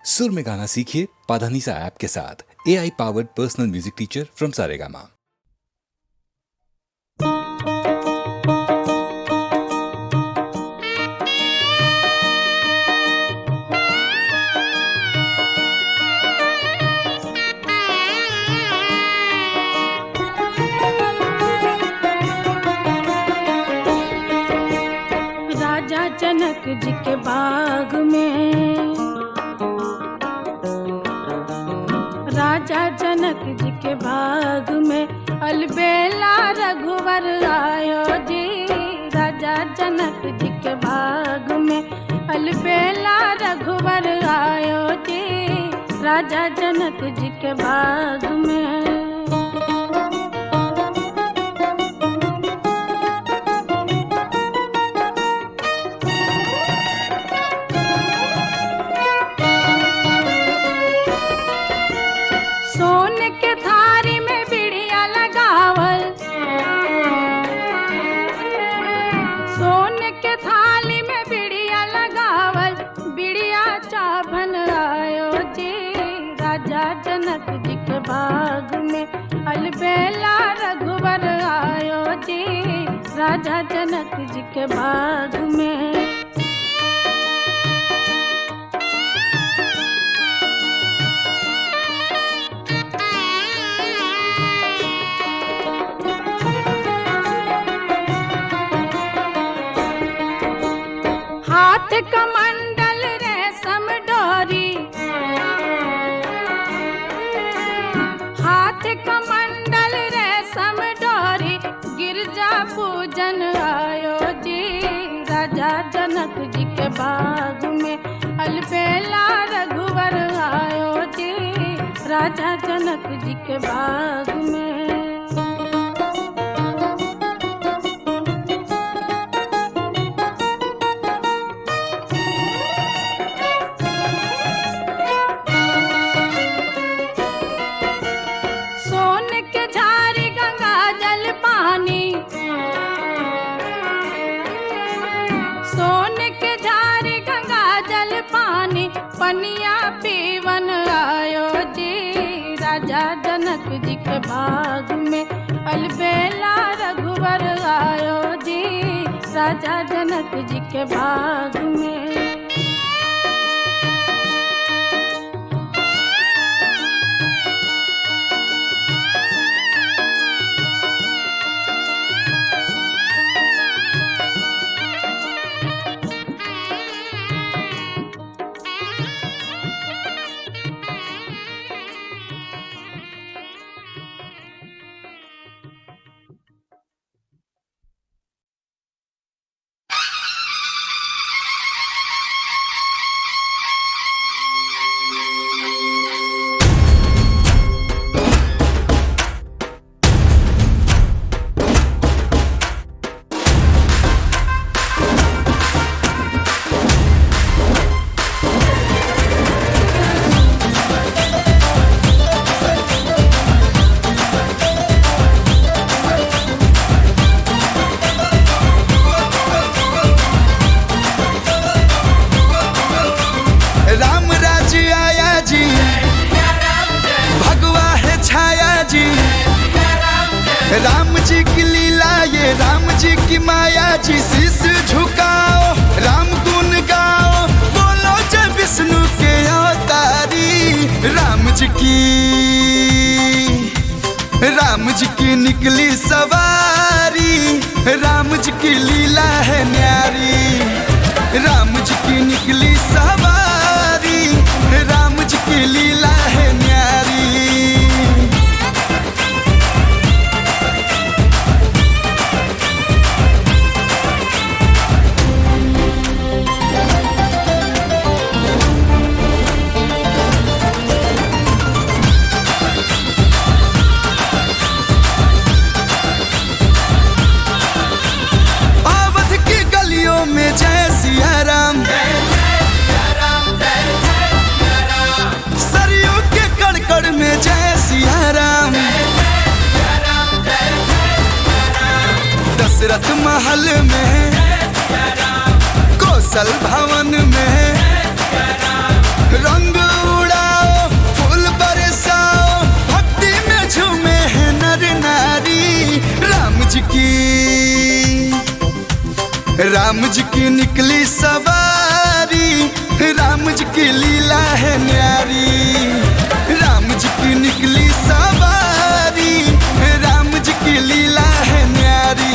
सुर में गाना सीखिए पाधानीसा ऐप के साथ। AI powered personal music teacher from Saregama. राजा जनक जी के बाग में, राजा जनक जी के बाग में अलबेला रघुवर आयो जी। राजा जनक जी के बाग में अलबेला रघुवर आयो जी। राजा जनक जी के बाग में जनक जी के बाग में अलबेला रघुवर आयो जी। राजा जनक जी के बाग में हाथ कमंडल रेशम डोरी, हाथ कमंडल रेशम डोरी गिरजा पूजन आयो जी। राजा जनक जी के बाग में अलबेला रघुवर आयो जी। राजा जनक जी के बाग में पनिया पीवन आयो जी। राजा जनक जी के बाग में अलबेला रघुवर आयो जी। राजा जनक जी के बाग में राम जी की लीला ये राम जी की माया जी। शीश झुकाओ राम गुण गाओ, बोलो जय विष्णु के अवतारी। राम जी की निकली सवारी, राम जी की लीला है न्यारी। राम जी की निकली सवारी, राम जी की लीला है न्यारी। में जय सिया राम, सरयू के कड़कड़ में जय सिया राम। दशरथ महल में, कौशल भवन में रंग राम जी की निकली सवारी, राम जी की लीला है न्यारी। राम जी की निकली सवारी, राम जी की लीला है न्यारी।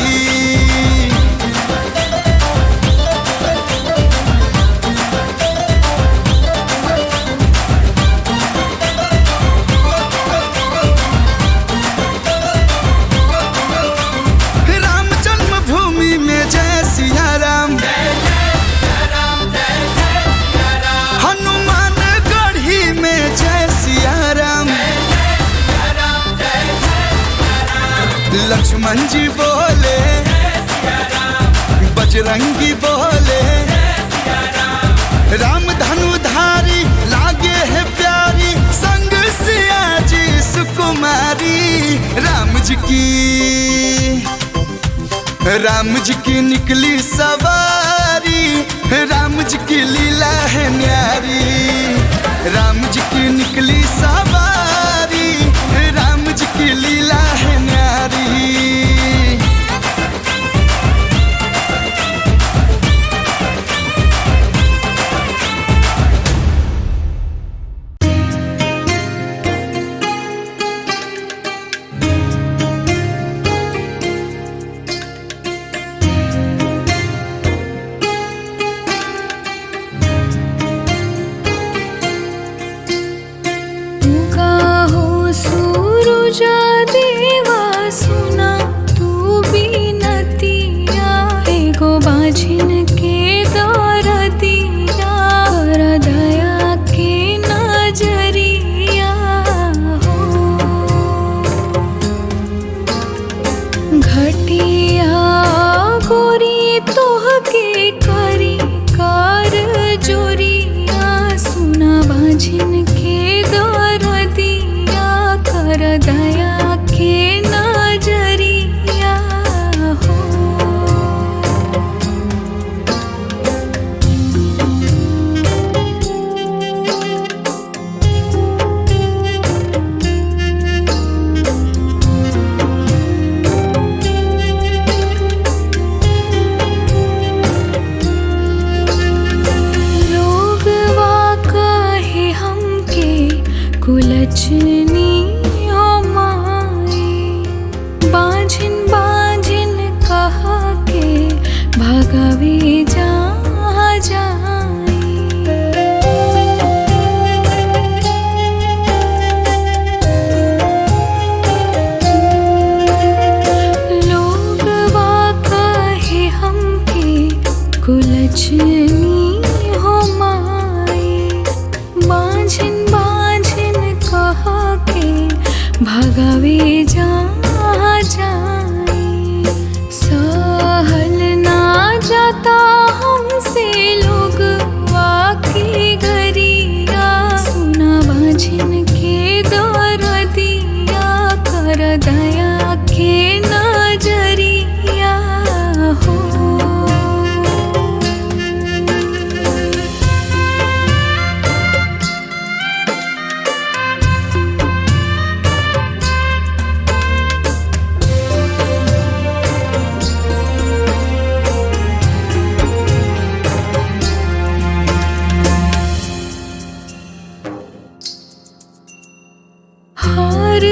लक्ष्मण जी बोले, बजरंगी बोले, राम धनुधारी लागे है प्यारी, संग सिया जी सुकुमारी। राम जी की निकली सवारी, राम जी की लीला है न्यारी। राम जी की निकली सवारी, राम जी की लीला है न्यारी।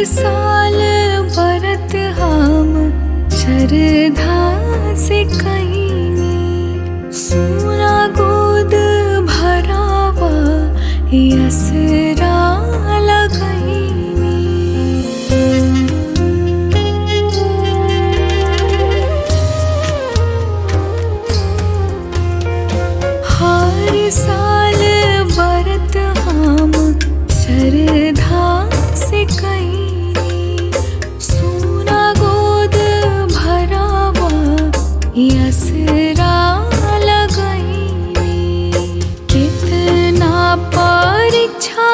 साल व्रत हम श्रद्धा से कईनी, सोना गोद भरावा यसरा लगईनी। हर साल व्रत हम श्रद्धा से कईनी, सोना गोद भरावा यसरा लगईनी। कितना परीक्षा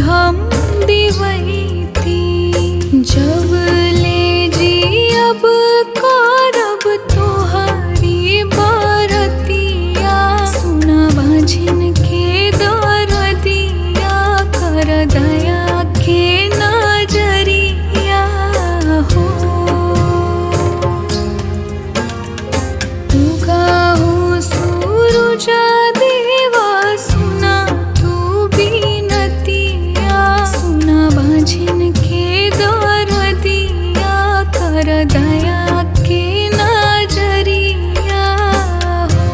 हम दिवैती। जब ले जी अब करब तोहारी बरतिया, सुना बाझिन के दरदिया, कर दया के नजरिया हो। उगा हो सूरुजा देवा, सुना तू बीनतिया, सुना बाझिन के दरदिया, कर दया के नजरिया हो।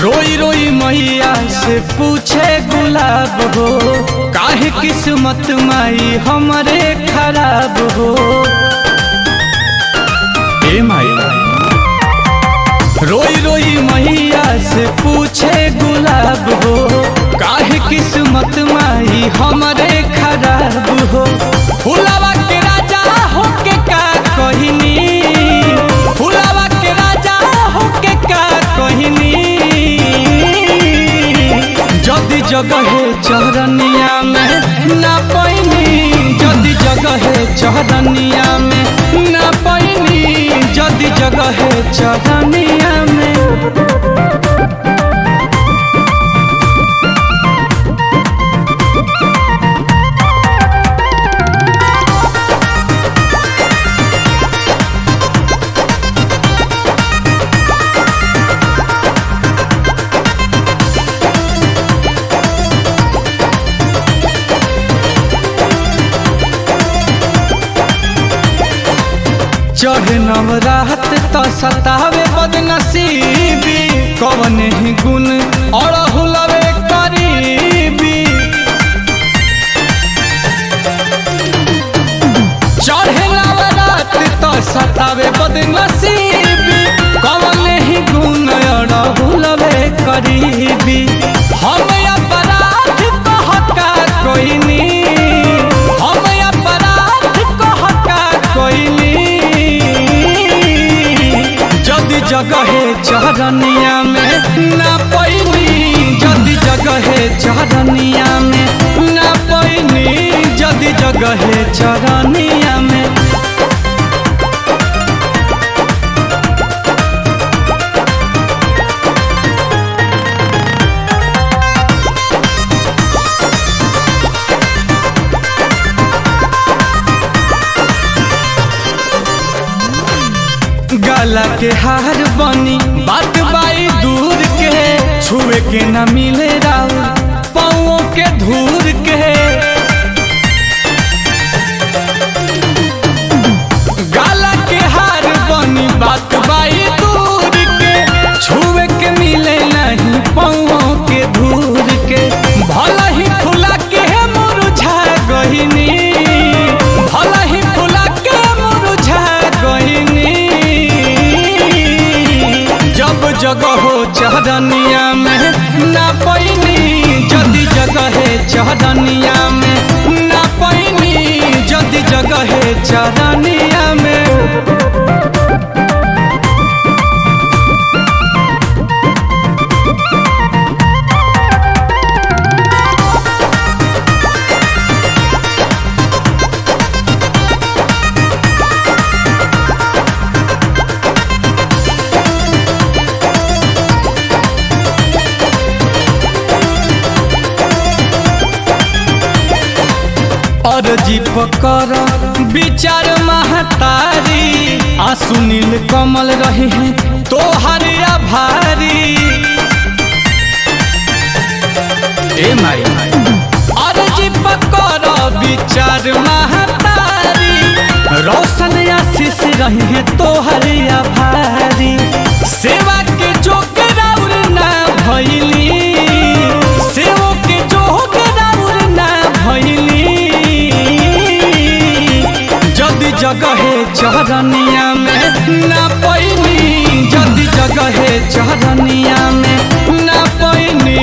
रोई रोई मैया से पूछे गुलाब हो, काहे किस्मत माई हमरे खराब हो। ए माई रोई रोई मैया से पूछे गुलाब हो, काहे किस्मत माई हमरे खराब हो। फुलावा के राजा हो के का कहनी, फुलावा के राजा हो के का कहनी। जदि जगह चरनिया में ना पैनी, जदि जगह चरनिया में ना पैनी, जदि जगह चरनिया में। चढ़ नवरात तो सतावे बदनसीबी, कवन ही गुण और हुलवे करीबी। चढ़ नवरात तो सतावे बदनसीबी, कवन ही गुण और हुलवे करीबी। हम अपराध कहका कोइनी, हम अपराध कहका कोइनी। जदि जगह चरनिया में ना पैनी, जदि जगह चरनिया में ना पैनी, जदि जगह चरनिया में। गला के हार बनी बात बाई दूर के, छुए के न मिले राउ पाँवों के धूर के। गला के हार बनी बात बाई दूर के, छुए के मिले नहीं पाँवों के धूर के। भला ही फुला के मुरझा गहिनी, भला ही फुला के मुरझा गहिनी। जब जगह हो चरनिया में ना पैनी, जदि जगह चरनिया में ना पैनी, जदि जगह चरनिया में। अर्जी पकर विचार महतारी, आंसू नील कमल रहे हैं तोहर आभारी। ए माई अर्जी पकर विचार महतारी रोशन आशीष रहे तोहर आभारी सेवा के जोगराउर ना भइली सेवो के जोगराउर ना भइली जदि जगह चरनिया में ना पैनी जदि जगह चरनिया में ना पैनी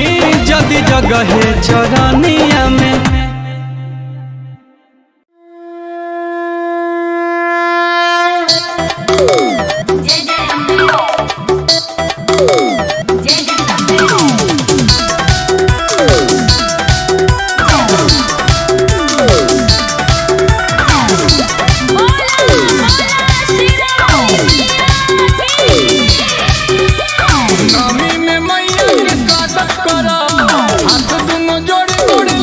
जदि जगह चरनिया में नमी में मैया के स्वागत करो हाथ दोनों जोड़ी जोड़ी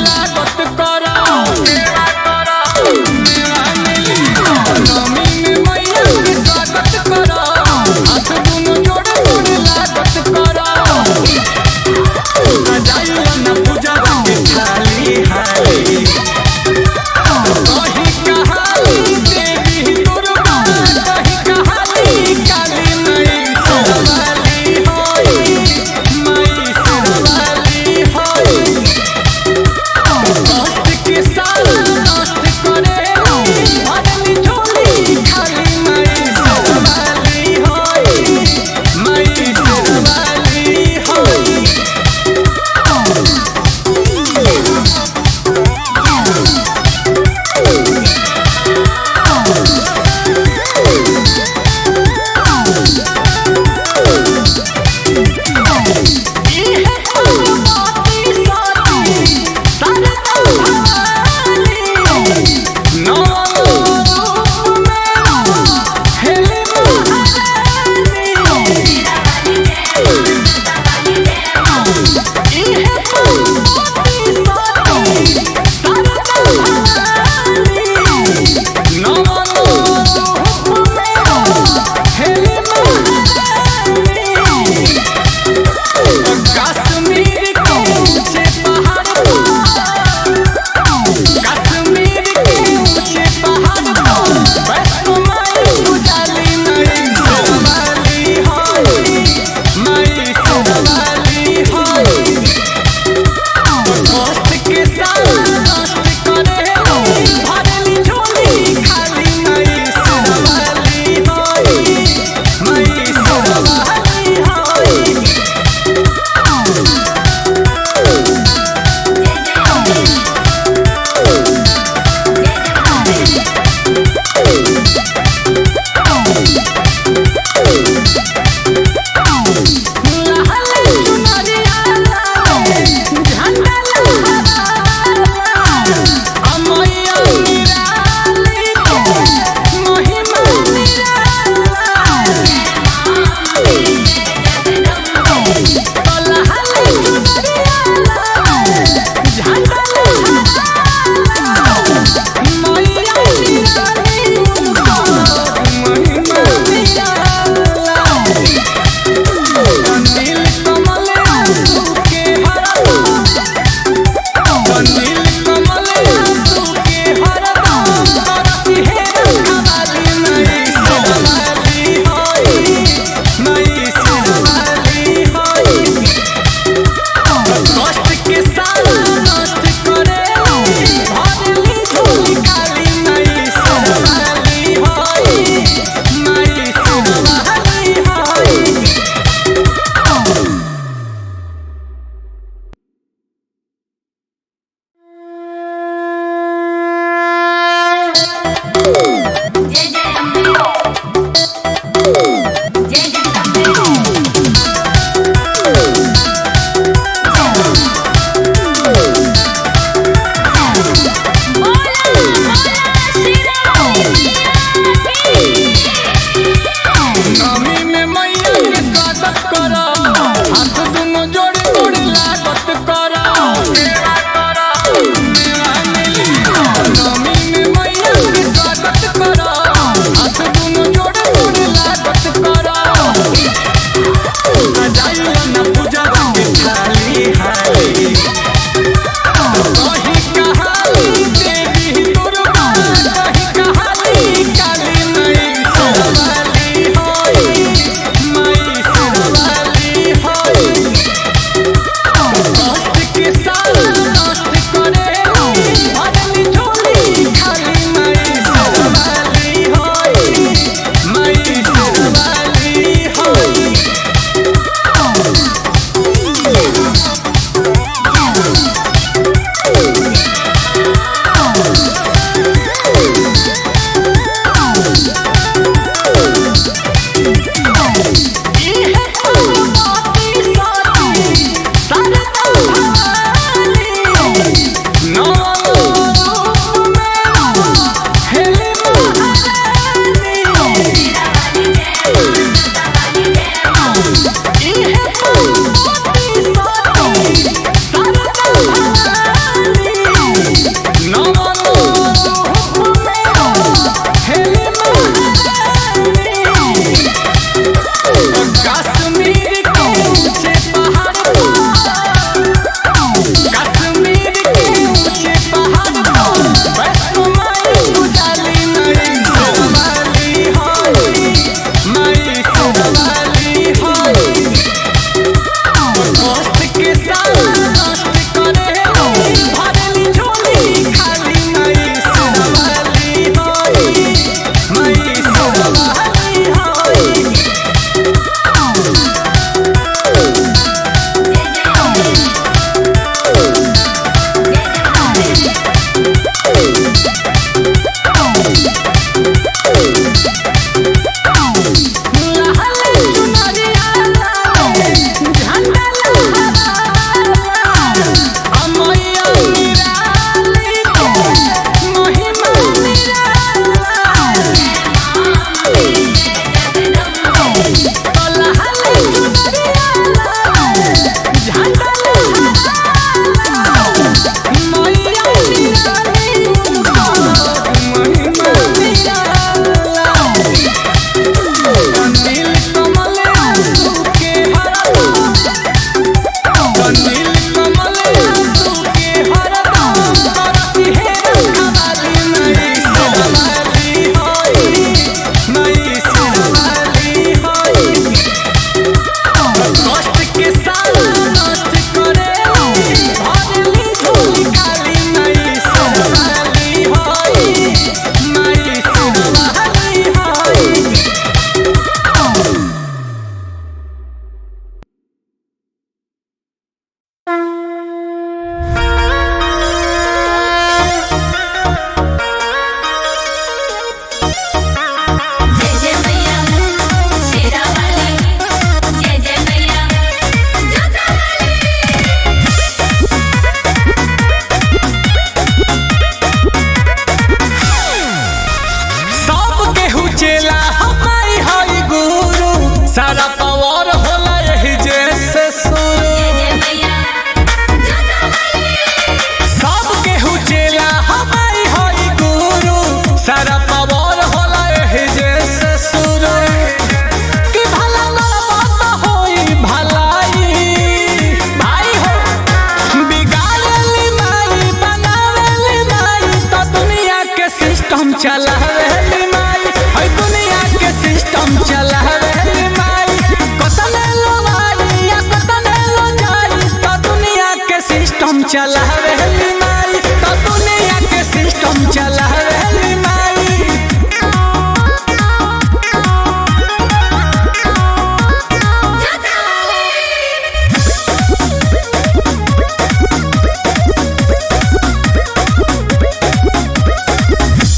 सिस्टम चलावेली माई, हई दुनिया के सिस्टम चलावेली माई। कतने लोग आई या कतने लोग जाई, तो दुनिया के सिस्टम चलावेली माई, तो दुनिया के सिस्टम चलावेली माई।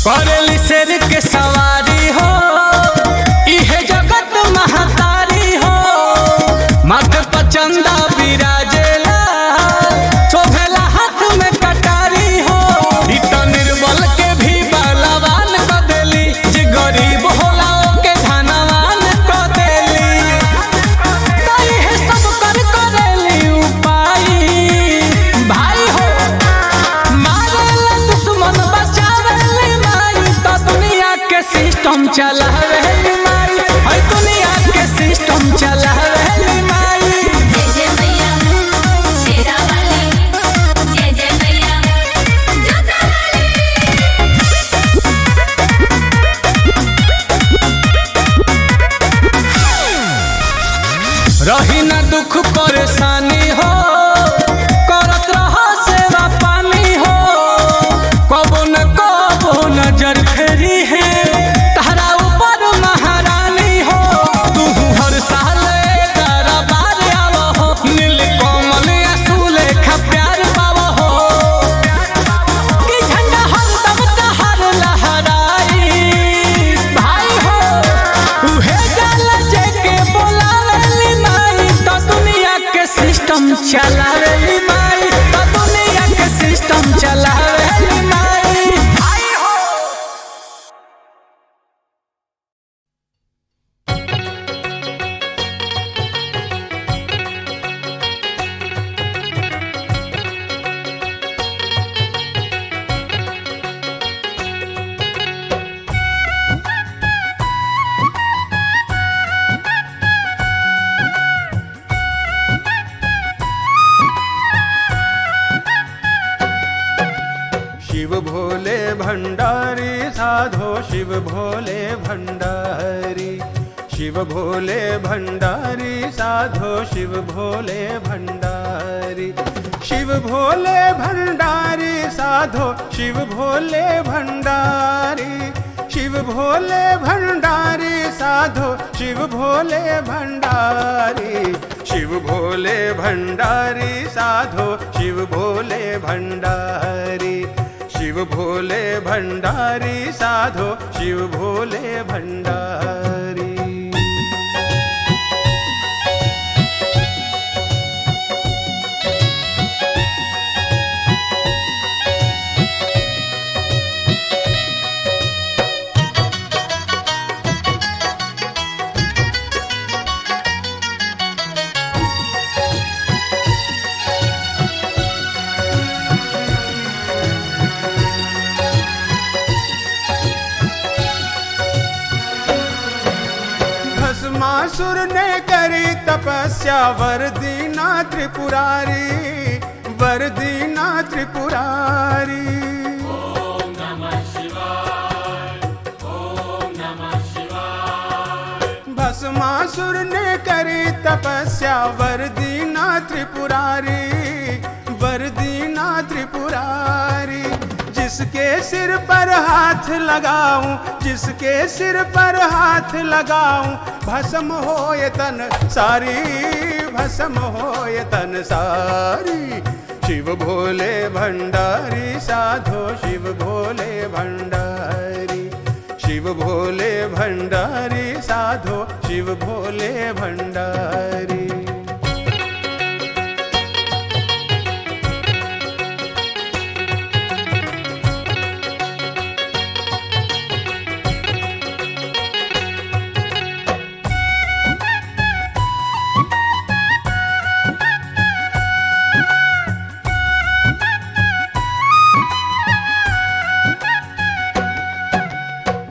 करेली शेर के सवारी हो, इहे जगत महतारी हो। माथे पर चंदा बिराजेला, शोभेला हाथ में कटारी हो। इतना निर्बल के भी बलवान क देली, जे गरीब होला ओके धनवान क देली। तो इहे सब कर करेली उपाय भाई हो, मारेला दुश्मन बचावेली माई, तो दुनिया के सिस्टम चलावेली माई, हई दुनिया के सिस्टम चलावेली माई। जय जय मैया शेरा वाली, जय जय मैया जोता वाली। रही ना दुख परेशानी हो, करत रहो सेवा पानी हो। कबो न कबो नजर फेरी है, तारा ऊपर महारानी हो। तू हर साल दरबार आवो हो, नील कोमल असूल खा प्यार पावो हो। कि झंडा हरदम तहार लहराई भाई हो, उहे जाला जेके बोलावेली माई, तो दुनिया के सिस्टम चलावेली माई, तो दुनिया के सिस्टम चलावेली माई भाई हो। शिव भोले भंडारी साधो शिव भोले भंडारी, शिव भोले भंडारी साधो शिव भोले भंडारी। शिव भोले भंडारी साधो शिव भोले भंडारी, शिव भोले भंडारी साधो शिव भोले भंडारी। शिव भोले भंडारी साधो शिव भोले भंडारी, शिव भोले भंडारी साधो शिव भोले भंडारी। भस्मासुर ने करी तपस्या, वर दीना त्रिपुरारी, वर दीना त्रिपुरारी। ओम नमः शिवाय, ओम नमः शिवाय। भस्मासुर ने करी तपस्या, वर दीना त्रिपुरारी, वर दीना त्रिपुरारी। जिसके सिर पर हाथ लगाऊं, जिसके सिर पर हाथ लगाऊं, भस्म होए तन सारी, भस्म होए तन सारी। शिव भोले भंडारी साधो शिव भोले भंडारी, शिव भोले भंडारी साधो शिव भोले भंडारी।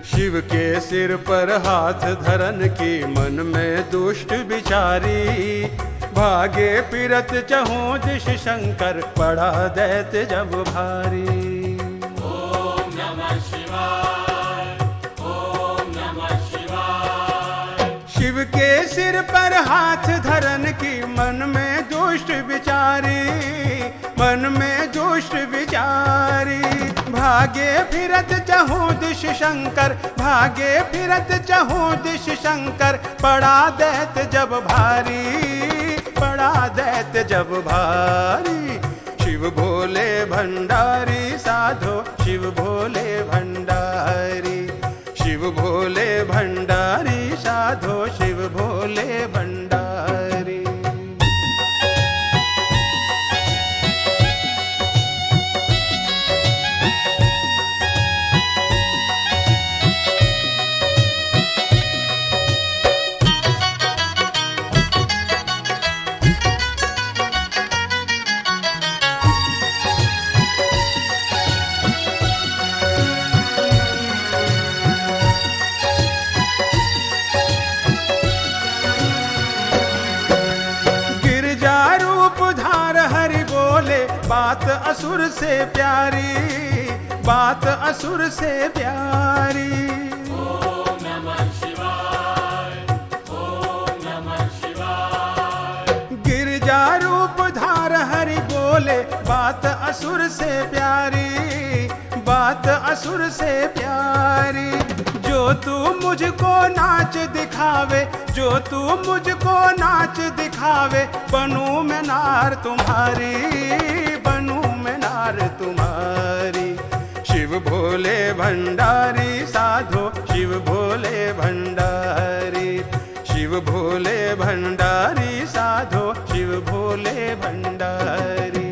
शिव के सिर पर हाथ धरन की मन में दुष्ट बिचारी, भागे फिरत चहूं दिश शंकर पड़ा दैत्य जब भारी। ओम नमः शिवाय। के सिर पर हाथ धरन की मन में दुष्ट विचारी, मन में दुष्ट विचारी। भागे फिरत चहु दिश शंकर, भागे फिरत चहु दिश शंकर। पड़ा दैत जब भारी, पड़ा दैत जब भारी। शिव भोले भंडारी साधो, शिव भोले भंडारी। शिव भोले भंडारी साधो, शिव भोले भंडारी। बात असुर से प्यारी, बात असुर से प्यारी। ओम नमः शिवाय, ओम नमः शिवाय। गिरजा रूप धार हरि बोले, बात असुर से प्यारी, बात असुर से प्यारी। जो तू मुझको नाच दिखावे, जो तू मुझको नाच दिखावे। बनूं मैं नार तुम्हारी, बनूं मैं नार तुम्हारी। शिव भोले भंडारी साधो, शिव भोले भंडारी। शिव भोले भंडारी साधो, शिव भोले भंडारी।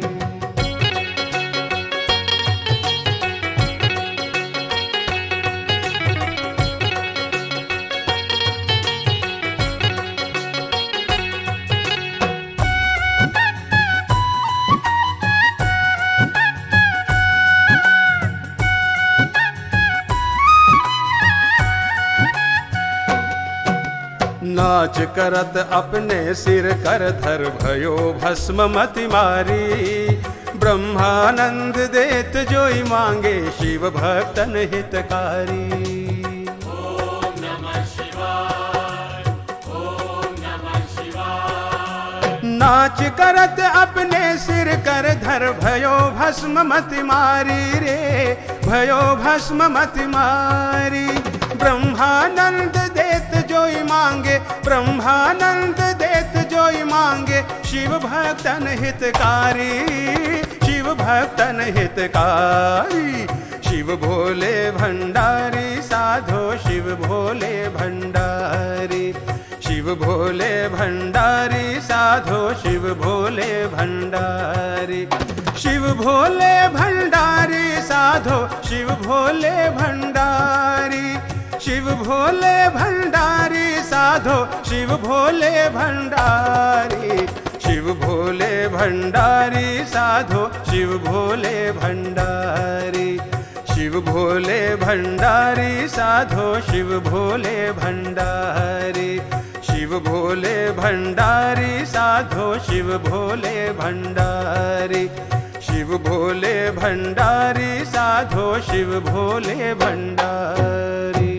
नाच करत अपने सिर कर धर भयो भस्म मति मारी। ब्रह्मानंद देत जोई मांगे, शिव भक्तन हितकारी। ओम नमः शिवाय, ओम नमः शिवाय। नाच करत अपने सिर कर धर भयो भस्म मति मारी रे, भयो भस्म मति मारी। ब्रह्मानंद देत जोई मांगे, ब्रह्मानंद देत जोई मांगे। शिव भक्तन हितकारी, शिव भक्तन हितकारी। शिव भोले भंडारी साधो, शिव भोले भंडारी। शिव भोले भंडारी साधो, शिव भोले भंडारी। शिव भोले भंडारी साधो, शिव भोले भंडारी। शिव भोले भंडारी साधो, शिव भोले भंडारी। शिव भोले भंडारी साधो, शिव भोले भंडारी। शिव भोले भंडारी साधो, शिव भोले भंडारी। शिव भोले भंडारी साधो, शिव भोले भंडारी। शिव भोले भंडारी साधो, शिव भोले भंडारी।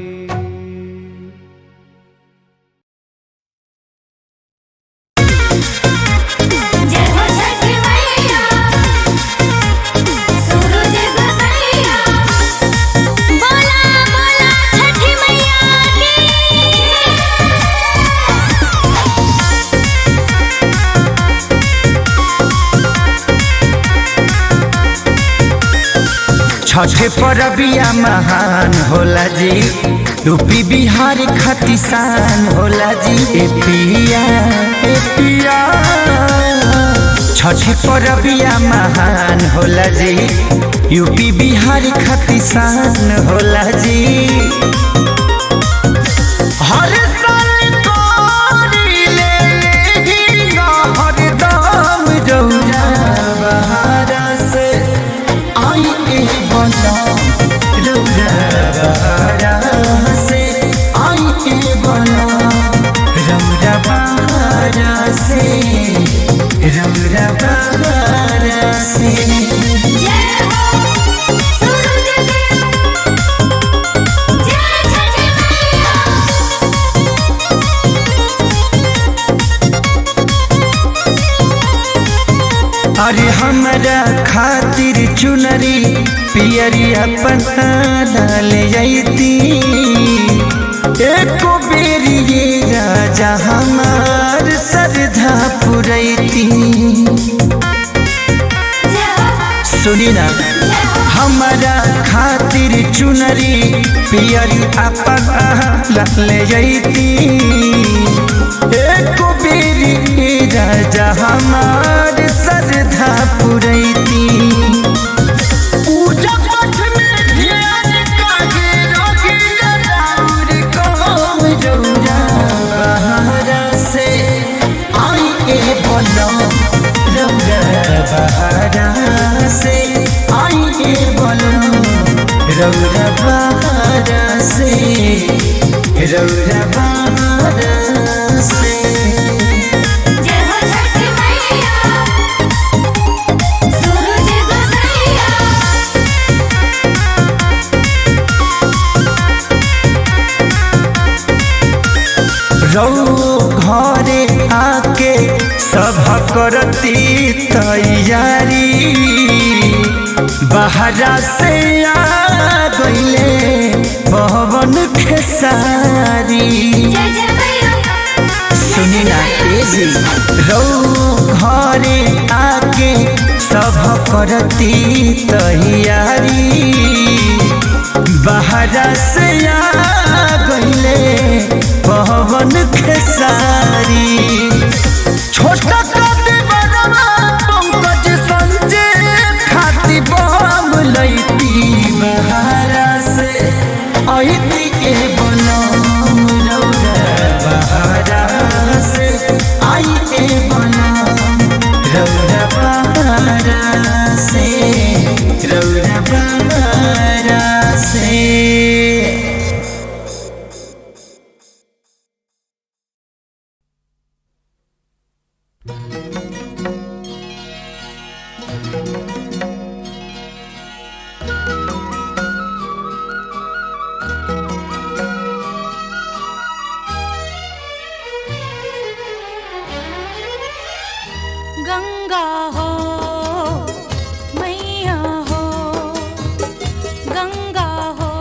छठे परबिया महान होला जी, यूपी बिहार खतिसान होला जी। ए पिया, ए पिया। छठे परबिया महान होला जी, यूपी बिहार खतिसान होला जी। हर साल कोरिले लेगिंगा हरदम रौरा बहारा से आई ए बना रौरा बहारा से आई ए बना रौरा बहारा से रौरा बहारा से। पियरिया पन्ना ले जैती एको बेरी ये राजा हमार श्रद्धा पुरैती। सुनी ना हमारा खातिर चुनरी पियरी पन्ना ले जैती एको बेरी राजा हमार श्रद्धा पुरैती। बहारा से आइए बोलो रौरा बहारा से रौरा बहारा से। जय हो छठी मैया सूरज गोसैया। रौ घरे आके सब करती तैयारी बहरा से आ गईले पवन खेसारी। जय जय मैया सुनी ना तेजी रौ घरे आके सब करती तैयारी बहरा से आ गईले पवन खेसारी। छोटा काटे बड़वा पंकज संजय खाती बम लैती बहारा से आईती के बनम रौरा बहारा से आई के बनम रौरा बहारा से रौरा बहारा से। गंगा हो मैया हो गंगा हो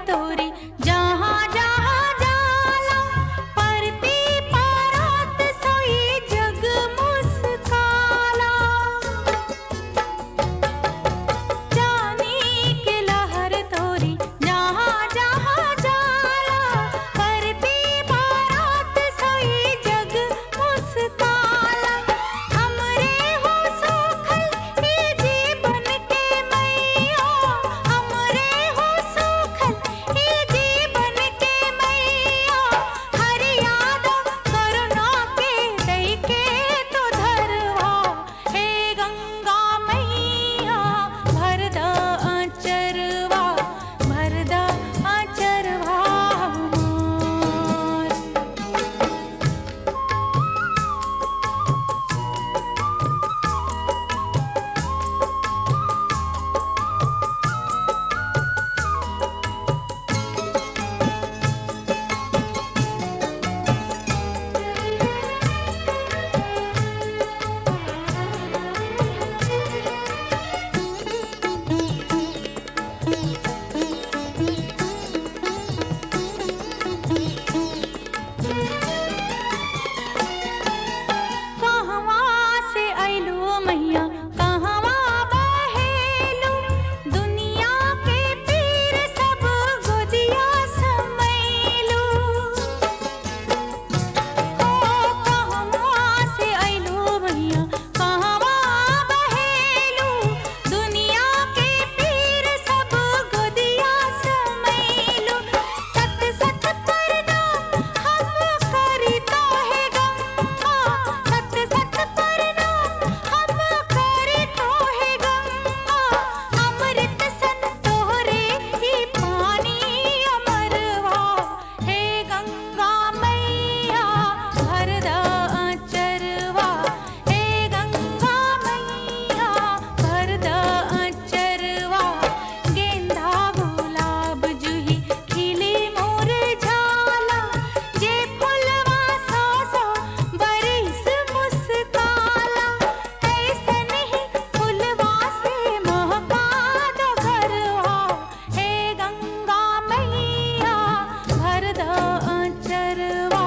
तोरी जहाँ जहाँ जाला परती परात सोई जग मुस्काला जानी के लहर तोरी जहाँ जहाँ जाला परती परात सोई जग मुस्काला हमरे हो सोखल ई जीवन के मैया हमरे हो सोखल ई जीवन के मैया हर याद करुणा के दई के तो धरवा हे गंगा मैया भरद आचरवा हमार कहवा से आइलो मैया कहवा बहेलो दुनिया के पीर सब गोदिया समैलो कहवा से आइलो मैया कहवा बहेलो दुनिया के पीर सब गोदिया समैलो सत सत प्रणाम हम करी तोहे गंगा सत सत प्रणाम हम करी तोहे गंगा अमृत सन तोहरे ही पानी अमरवा हे गंगा मैया भरद आचरवा हे गंगा मैया भरद आचरवा गेंदा गुलाब जूही खिली मुरझाला जे फुलवा सौ सौ बरिस मुस्काला ऐसन ही फुलवा से महका दो घरवा हे गंगा मैया भरद आचरवा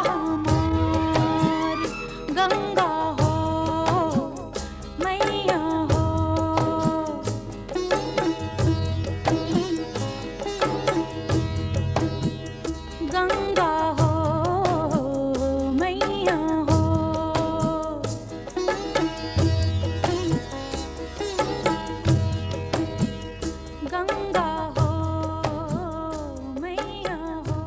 हमार गंगा हो मैया हो गंगा हो मैया हो गंगा हो मैया हो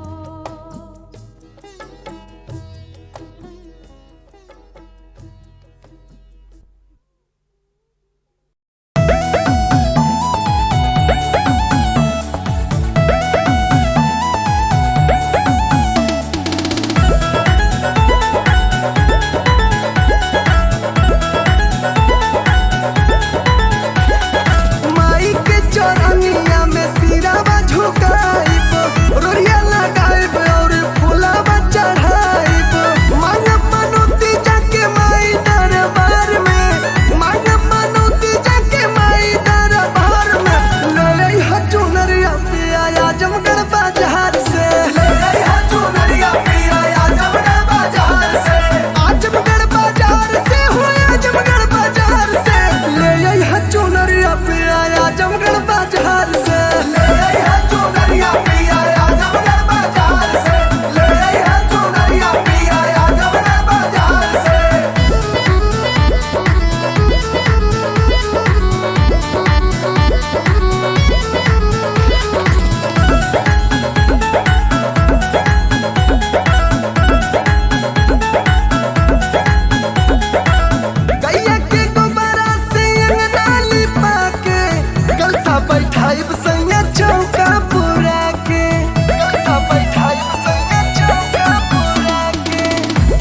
माई के चरनिया में सिरावा झुकाइब रोरिया लगाइब और फुलावा चढ़ाइब मानव मनोती जाके माई दरबार में मानव मनोती जाके माई दरबार में ले हजू नरिया पिया आजमगढ़ बाजार से ले हजू नरिया पिया आजमगढ़ बाजार से आजमगढ़ बाजार से हो आजमगढ़ बाजार से ले हजू नरिया पिया आजमगढ़ बाजार से ले हजू नरिया पिया आजमगढ़ बाजार से ले हजू नरिया पिया आजमगढ़ बाजार से गैया के गोबरा से अंगना लिपा के कलसा बैठाइब सैया चौका पूरा के कलसा बैठाइब सैया चौका पूरा के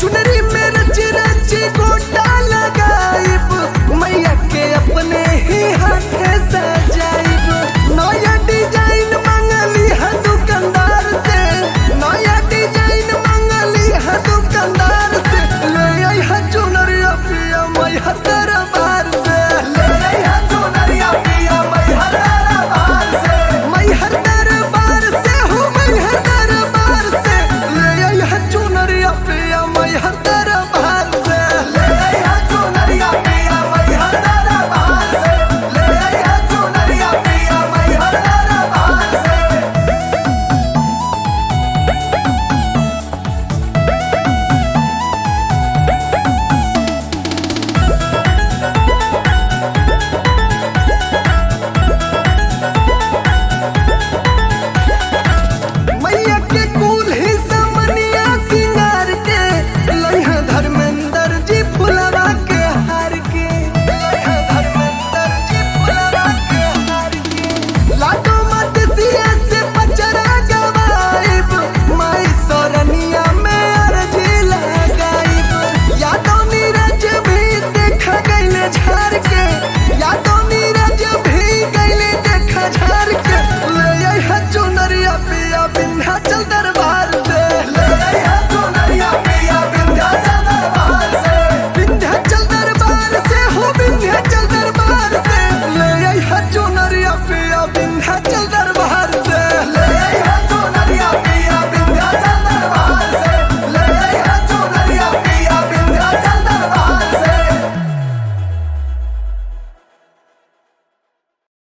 चुनरी में रच रच गोटा लगाइब मैया के अपने ही हाथे से